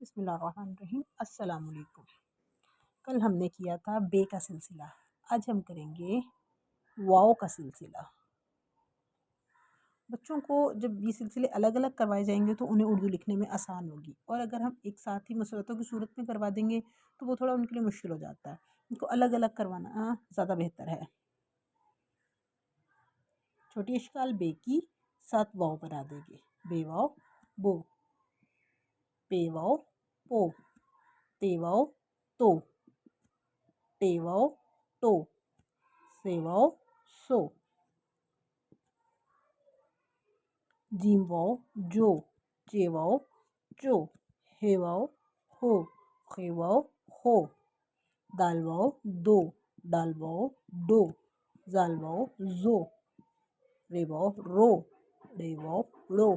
बिस्मिल्लाहिर्रहमानिर्रहीम। अस्सलाम वालेकुम। कल हमने किया था बे का सिलसिला, आज हम करेंगे वाव का सिलसिला। बच्चों को जब ये सिलसिले अलग अलग करवाए जाएंगे तो उन्हें उर्दू लिखने में आसान होगी, और अगर हम एक साथ ही मुसरतों की सूरत में करवा देंगे तो वो थोड़ा उनके लिए मुश्किल हो जाता है। इनको अलग अलग करवाना ज़्यादा बेहतर है। छोटी अशकाल बे की साथ वाव बना देंगे। बे वाव बो, पे वाव पो, ते वाव तो, टे वाव टो, से वाव सो, जीम वाव जो, चे वाव चो, हे वाव हो, खे वाव हो, दाल वाव दो, डाल वाव डो, जाल वाव जो, रे वाव रो, रे वाव रो।